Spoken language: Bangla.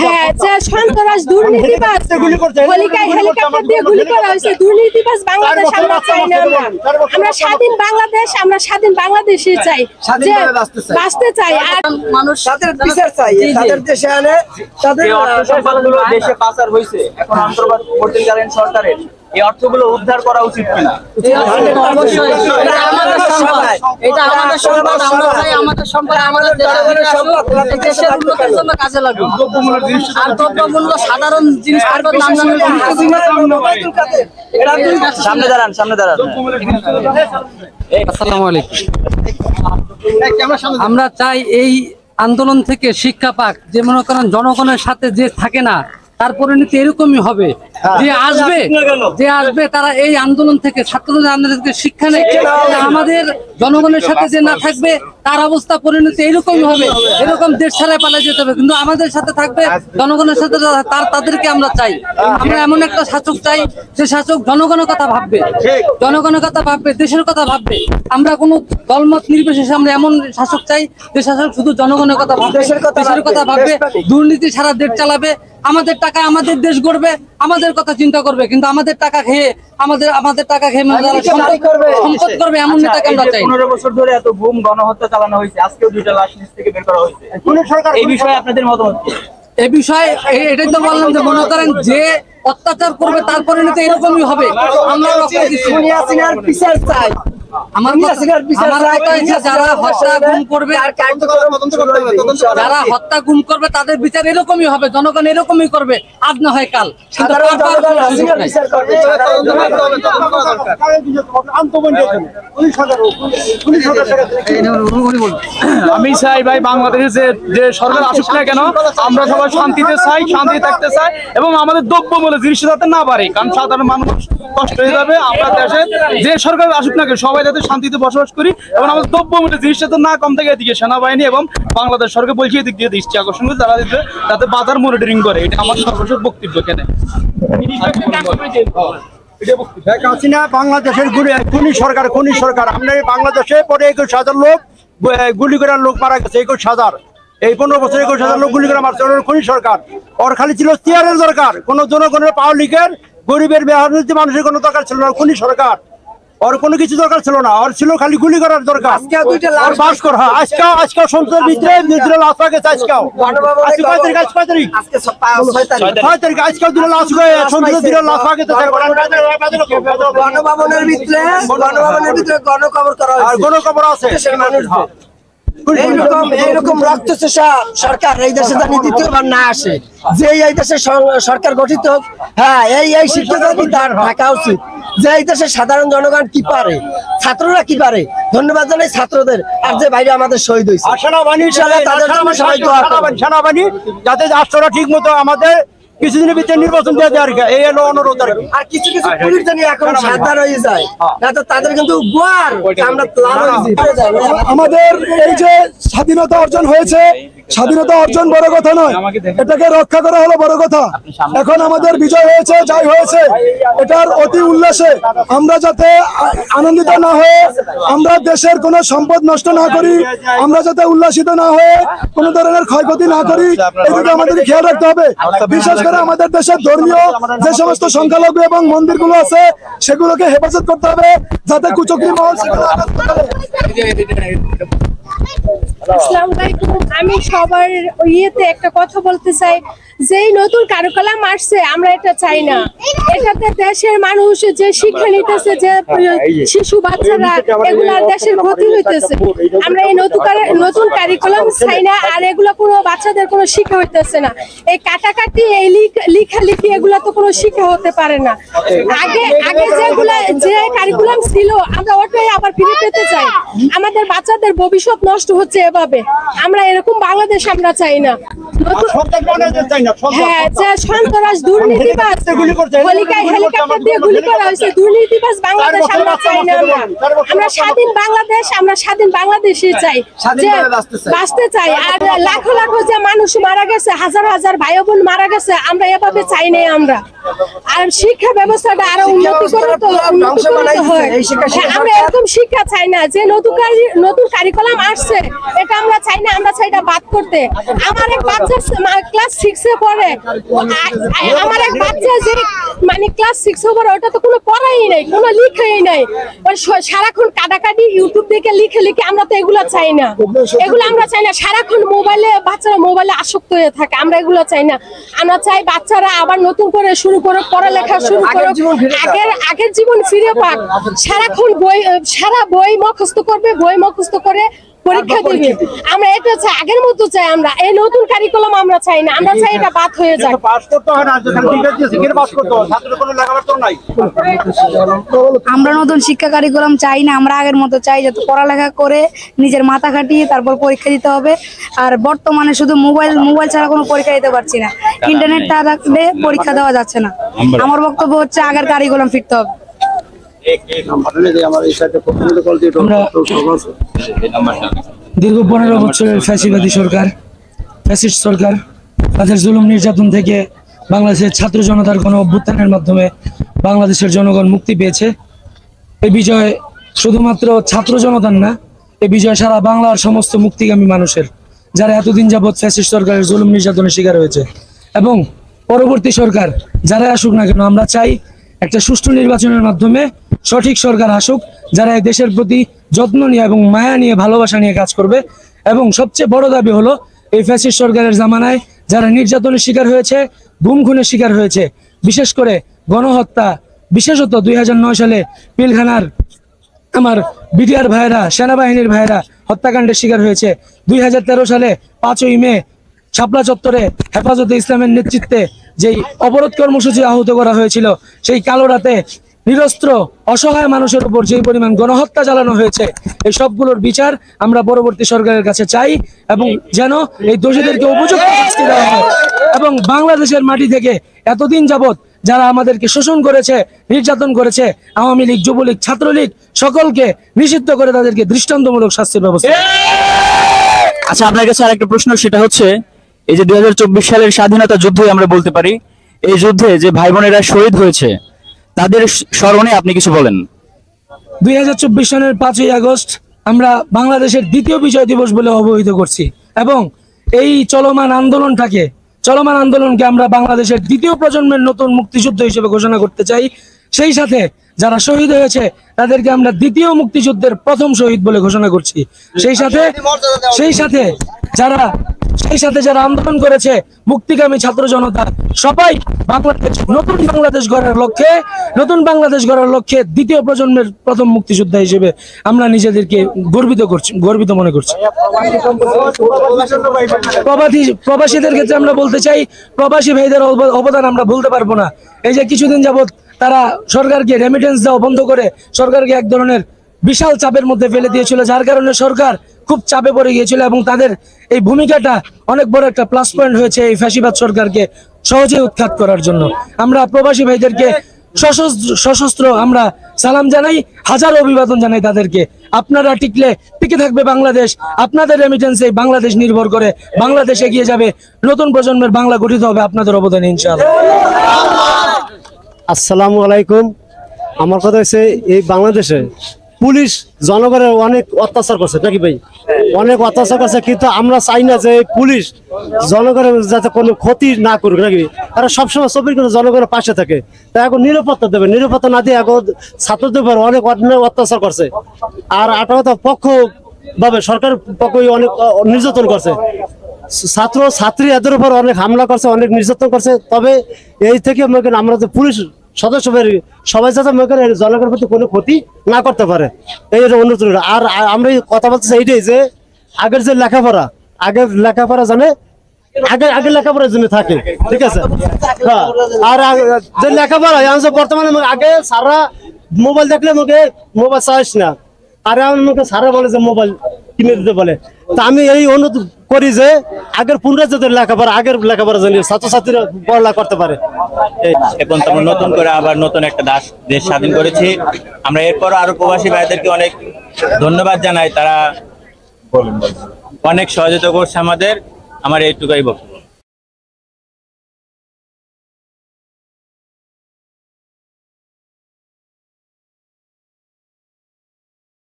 হ্যাঁ, যে সন্ত্রাস দুর্নীতিবাজ হেলিকপ্টার দিয়ে গুলি করা হয়েছে, দুর্নীতিবাজ বাংলাদেশ আমরা চাই না। আমরা স্বাধীন বাংলাদেশ, আমরা স্বাধীন বাংলাদেশই চাই, যে বাঁচতে চাই। আর মানুষ তাদের বিচার চাই, তাদের দেশে আনে, তাদের অর্থগুলো দেশে পাচার হয়েছে, এখন অন্তর্বর্তীকালীন সরকারের এই অর্থগুলো উদ্ধার করা উচিত কিনা? অবশ্যই এটা আমাদের সম্পদ, আমরা চাই আমাদের সম্পদ আমাদের দেশের উন্নতির জন্য কাজে লাগবে। আর দ্রব্যমূল্য সাধারণ জিনিসপত্রের দাম সামনে দাঁড়ান, সামনে দাঁড়ান। আসসালামু আলাইকুম। আমরা চাই এই আন্দোলন থেকে শিক্ষা পাক, যে মনে করেন জনগণের সাথে যে থাকে না তার পরিণতি এরকমই হবে, যে আসবে তারা এই আন্দোলন থেকে, ছাত্রদের আন্দোলন থেকে শিক্ষা নেই, আমাদের জনগণের সাথে যে না থাকবে তার অবস্থা পরিণতি এরকমই হবে, এরকম দেশ ছাড়াই পালিয়ে যেতে হবে। কিন্তু আমাদের সাথে থাকবে, জনগণের সাথে তাদেরকে আমরা চাই। আমরা এমন একটা শাসক চাই যে শাসক জনগণের কথা ভাববে, জনগণের কথা ভাববে, দেশের কথা ভাববে। আমরা কোনো দলমত নির্বিশেষে আমরা এমন শাসক চাই যে শাসক শুধু জনগণের কথা ভাববে, দেশের কথা ভাববে, দুর্নীতি ছাড়া দেশ চালাবে, আমাদের টাকা আমাদের দেশ গড়বে, আমাদের কথা চিন্তা করবে। কিন্তু আমাদের টাকা খেয়ে আমাদের টাকা খেয়ে সম্পদ করবে এমন নেতাকে আমরা চাই। 15 বছর ধরে এত গুম গণহত্যা চালানো হয়েছে, আজকেও 2টা লাশ নিচ থেকে বের করা হয়েছে। এই বিষয়ে আপনাদের মতামত? এই বিষয়ে এটাই তো বললাম যে মনে করেন যে অত্যাচার করবে তার পরিণতি এরকমই হবে। আমরা বিচার চাই। আমার যারা হত্যা গুম করবে, যারা হত্যা গুম করবে তাদের বিচার এরকমই হবে, জনগণ এরকমই করবে, আজ না হয় কাল। আমি চাই ভাই বাংলাদেশে যে সরকার আসুক না কেন, আমরা সবাই শান্তিতে চাই, শান্তি থাকতে চাই, এবং আমাদের দ্রব্যমূল্য জিনিস যাতে না বাড়ে, কারণ সাধারণ মানুষ কষ্ট হয়ে যাবে। আমরা দেশে যে সরকার আসুক না কেন সবাই যাতে শান্তিতে বসবাস করি, এবং আমাদের দ্রব্যমূল্য জিনিসটা তো না কম থেকে এদিকে সেনাবাহিনী এবং বাংলাদেশ সরকার বলছে এদিক দিয়ে দৃষ্টি আকর্ষণ করে তারা দিতে, যাতে বাজার মনিটরিং করে। এটা আমার সর্বশেষ বক্তব্য। কেন শেখ হাসিনা বাংলাদেশের খুনি সরকার। আমরা বাংলাদেশে পরে 21,000 লোক গুলি করার লোক মারা গেছে, 21,000। এই 15 বছরে 21,000 লোক গুলি করে মারছে, খুনি সরকার। ওর খালি ছিল চেয়ারের দরকার, কোনো জনগণের পাবলিকের গরিবের মেহনতি মানুষের কোনো দরকার ছিল না। খুনি সরকার, ওর কোনো কিছু দরকার ছিল না, ওর ছিল খালি গুলি করার দরকার। আজকে সন্ত্রাসের ভিতরে লাশ পাওয়া গেছে। আজকেও 6 তারিখ আজকেও 2টা লাশ সন্ত্রাসের লাশ পাওয়া গেছে। গণভবনের ভিতরে গণকবর করা হয়েছে, আর গণকবর আছে মানুষদের। এইরকম রক্তচোষা সরকার এই দেশে জানি দ্বিতীয়বার না আসে, যে এই দেশে সরকার গঠিত হোক। হ্যাঁ, এই শিক্ষা জানি তার থাকা উচিত, যে এই দেশের সাধারণ জনগণ কি পারে, ছাত্ররা কি পারে। ধন্যবাদ জানাই ছাত্রদের, আর যে বাইরে আমাদের শহীদ হয়েছে সেনাবাহিনী, যাতে রাষ্ট্রটা ঠিক মতো আমাদের কিছুদিনের ভিতরে নির্বাচন দিয়ে দেয় আর কি, এই হলো অনুরোধ আর কি। আর কিছু পুলিশ জানি এখন সাবধান হয়ে যায়, না তো তাদের কিন্তু আমাদের এই যে স্বাধীনতা অর্জন হয়েছে, স্বাধীনতা অর্জন বড় কথা নয়, এটাকে রক্ষা করা হলো বড় কথা। এখন আমাদের বিজয় হয়েছে, যাই হয়েছে, এটার অতি উল্লাসে আমরা যাতে আনন্দিত না হয়ে, আমরা দেশের কোনো সম্পদ নষ্ট না করি, আমরা যাতে উল্লাসিত না হয়ে কোনো ধরনের ক্ষয়ক্ষতি না করি, এদিকে আমাদের খেয়াল রাখতে হবে। বিশেষ করে আমাদের দেশের ধর্মীয় যে সমস্ত সংখ্যালঘু এবং মন্দিরগুলো আছে সেগুলোকে হেফাজত করতে হবে, যাতে কুচক্রী মহল সেগুলো। আসসালামু আলাইকুম। আমি সবার ইয়েতে একটা কথা বলতে চাই, যেই নতুন কারিকুলাম আসছে আমরা এটা চাই না। এটাতে দেশের মানুষ যে শিক্ষা নিতেছে, যে শিশু বাচ্চারা, এগুলা দেশের ক্ষতি হইতেছে। আমরা এই নতুন কারিকুলাম চাই না, আর এগুলা কোনো বাচ্চাদের কোনো শিক্ষা হইতেছে না। এই কাটাকাটি, এই লেখালেখি, এগুলা তো কোনো শিক্ষা হতে পারে না। আগে যে কারিকুলাম ছিল আমরা ওটাই আবার ফিরে পেতে চাই। আমাদের বাচ্চাদের ভবিষ্যৎ নষ্ট হচ্ছে এভাবে। আমরা এরকম বাংলাদেশ আমরা চাই না। হ্যাঁ, যে সন্ত্রাস দুর্নীতিবাজ হেলিকপ্টার দিয়ে গুলি করা হয়েছে, দুর্নীতিবাজ বাংলাদেশ আমরা চাই না। আমরা স্বাধীন বাংলাদেশ, আমরা স্বাধীন বাংলাদেশই চাই, যে বাঁচতে চাই। আর লাখো লাখো যে মানুষ মারা গেছে, হাজার হাজার ভাই বোন মারা গেছে, আমরা এভাবে চাই নাই। আমরা আর শিক্ষা ব্যবস্থাটা আরো উন্নতি করতে হয়। আমরা এরকম শিক্ষা চাই না যে নতুন কারিকুলাম আসছে এটা আমরা চাই না। আমরা চাই এটা বাদ করতে। আমার এক বাচ্চা ক্লাস 6 এ পড়ে, আমার এক বাচ্চা যে মানে ক্লাস 6 এ পড়ে, ওটা তো কোনো পড়াই নাই, কোনো লিখাই নাই, সারাক্ষণ কাটাকাটি ইউটিউব থেকে লিখে লিখে। আমরা তো এগুলো চাই না, এগুলো আমরা চাই না। সারাক্ষণ মোবাইলে বাচ্চারা মোবাইলে আসক্ত হয়ে থাকে, আমরা এগুলো চাই না। আমরা চাই বাচ্চারা আবার নতুন করে শুরু করে পড়ালেখা শুরু করে, আগের জীবন ফিরে পাক। সারাক্ষণ সারা বই মুখস্থ করবে, বই মুখস্থ করে পরীক্ষা দিবে। আমরা এটা চাই, আগের মতো চাই। আমরা এই নতুন কারিকুলাম আমরা চাই না, আমরা চাই এটা বাদ হয়ে যায়। পাস করতে হয় না, পাস করতে হয়, ছাত্র কোনো লেখাপড়া তো নাই। আমরা নতুন শিক্ষা কারিকুলাম চাই না, আমরা আগের মতো চাই যাতে পড়ালেখা করে নিজের মাথা খাটিয়ে তারপর পরীক্ষা দিতে হবে। আর বর্তমানে শুধু মোবাইল ছাড়া কোনো পরীক্ষা দিতে পারছি না, ইন্টারনেট থাকলে পরীক্ষা দেওয়া যাচ্ছে না। আমার বক্তব্য হচ্ছে আগের কারিকুলাম ফিরতে হবে। দীর্ঘ 15 বছরের ফ্যাসিবাদী সরকার, ফ্যাসিস্ট সরকার, তাদের জুলুম নির্যাতন থেকে বাংলাদেশের ছাত্র জনতার গণ অভ্যুত্থানের মাধ্যমে বাংলাদেশের জনগণ মুক্তি পেয়েছে। এই বিজয় শুধুমাত্র ছাত্র জনতার না, এই বিজয় সারা বাংলার সমস্ত মুক্তিগামী মানুষের, যারা এতদিন যাবৎ ফ্যাসিস্ট সরকারের জুলুম নির্যাতনের শিকার হয়েছে। এবং পরবর্তী সরকার যারা আসুক না কেন, আমরা চাই একটা সুষ্ঠু নির্বাচনের মাধ্যমে সঠিক সরকার আসুক, যারা এই দেশের প্রতি যত্ন নিয়ে এবং মায়া নিয়ে ভালোবাসা নিয়ে কাজ করবে। এবং সবচেয়ে বড় দাবি হলো এই ফ্যাসিস্ট সরকারের জামানায় যারা নির্যাতনের শিকার হয়েছে, গুম খুনের শিকার হয়েছে, বিশেষ করে গণহত্যা, বিশেষত 2009 সালে পিলখানার আমার বিডিআর ভাইয়েরা, সেনাবাহিনীর ভাইয়েরা হত্যাকাণ্ডের শিকার হয়েছে। 2013 সালে 5ই মে শাপলা চত্বরে হেফাজতে ইসলামের নেতৃত্বে যেই অবরোধ কর্মসূচি আহত করা হয়েছিল, সেই কালো রাতে নিরস্ত্র অসহায় মানুষের উপর যে পরিমাণ গণহত্যা চালানো হয়েছে, এই সবগুলোর বিচার আমরা পরবর্তী সরকারের কাছে চাই। এবং যেন এই দোষীদেরকে উপযুক্ত শাস্তি দেওয়া হয়। এবং বাংলাদেশের মাটি থেকে এতদিন যাবৎ যারা আমাদেরকে শোষণ করেছে, নির্যাতন করেছে, আওয়ামী লীগ, যুবলীগ, ছাত্রলীগ, সকলকে নিষিদ্ধ করে তাদেরকে দৃষ্টান্তমূলক শাস্তির ব্যবস্থা। আচ্ছা, আপনার কাছে আরেকটা প্রশ্ন, সেটা হচ্ছে এই যে 2024 সালের স্বাধীনতা যুদ্ধ আমরা বলতে পারি, এই যুদ্ধে যে ভাই বোনেরা শহীদ হয়েছে তাদের স্মরণে আপনি কিছু বলেন। 2024 সালের 5ই আগস্ট আমরা বাংলাদেশের দ্বিতীয় বিজয় দিবস বলে অবহিত করছি। এবং এই চলমান আন্দোলনকে আমরা বাংলাদেশের দ্বিতীয় প্রজন্মের নতুন মুক্তিযুদ্ধ হিসেবে ঘোষণা করতে চাই। সেই সাথে যারা শহীদ হয়েছে তাদেরকে আমরা দ্বিতীয় মুক্তিযুদ্ধের প্রথম শহীদ বলে ঘোষণা করছি। সেই সাথে যারা আন্দোলন করেছে, মুক্তিগামী ছাত্র জনতা, সবাই নতুন বাংলাদেশ গড়ার লক্ষ্যে দ্বিতীয় প্রজন্মের প্রথম মুক্তিযোদ্ধা হিসেবে আমরা নিজেদেরকে গর্বিত মনে করছি। প্রবাসীদের ক্ষেত্রে আমরা বলতে চাই, প্রবাসী ভাইদের অবদান আমরা ভুলতে পারবো না। এই যে কিছুদিন যাবৎ তারা সরকারকে রেমিটেন্স দেওয়া বন্ধ করে সরকারকে এক ধরনের বিশাল চাপের মধ্যে ফেলে দিয়েছিল, যার কারণে সরকার খুব চাপে পড়ে গিয়েছিল। এবং তাদের এই ভূমিকাটা অনেক বড় একটা প্লাস পয়েন্ট হয়েছে এই ফ্যাসিবাদ সরকারকে সহজে উৎখাত করার জন্য। আমরা প্রবাসী ভাইদেরকে সশস্ত্র আমরা সালাম জানাই, হাজারো অভিবাদন জানাই তাদেরকে। আপনারা টিকে থাকবে বাংলাদেশ, আপনাদের রেমিটেন্সে বাংলাদেশ নির্ভর করে, বাংলাদেশ এগিয়ে যাবে, নতুন প্রজন্মের বাংলা গঠিত হবে আপনাদের অবদানে ইনশাআল্লাহ। আসসালামু আলাইকুম। আমার কথা হচ্ছে এই বাংলাদেশে পুলিশ জনগণের অনেক অত্যাচার করছে, নাকি ভাই? অনেক অত্যাচার করছে, কিন্তু আমরা চাই না যে পুলিশ জনগণের যাতে কোনো ক্ষতি না করুক, নাকি? তারা সবসময় 24 ঘন্টা জনগণের পাশে থাকে। তাই এখন নিরাপত্তা দেবে, নিরাপত্তা না দিয়ে এখন ছাত্রদের উপর অনেক অত্যাচার করছে। আর আঠারোটা পক্ষ ভাবে সরকার পক্ষ অনেক নির্যাতন করছে, ছাত্র ছাত্রী এদের উপর অনেক হামলা করছে, অনেক নির্যাতন করছে। তবে এই থেকে আমরা যে পুলিশ সদস্য সবাই যাতে জনগণের প্রতি কোনো ক্ষতি না করতে পারে, এই অনুরোধ। আর আমরা কথা বলতেছি এইটাই যে আগের যে লেখাপড়া জানে, আগে লেখাপড়ার জন্য থাকে, ঠিক আছে? হ্যাঁ। আর যে লেখাপড়া বর্তমানে আগে সারা মোবাইল দেখলে মোবাইল চাইস না, আর আমাকে সারা বলে যে মোবাইল কিনে দিতে বলে। তা আমি এই অনুরোধ করি যে আগের পুনরায় যাদের আগের লেখাপড়া জানি ছাত্রছাত্রীরা পড়ালেখা করতে পারে। এখন তোমরা নতুন করে আবার নতুন একটা দেশ স্বাধীন করেছি আমরা। এরপর আরো প্রবাসী ভাইদেরকে অনেক ধন্যবাদ জানাই, তারা অনেক সহযোগিতা করছে আমাদের। আমার এইটুকুই বক্তব্য।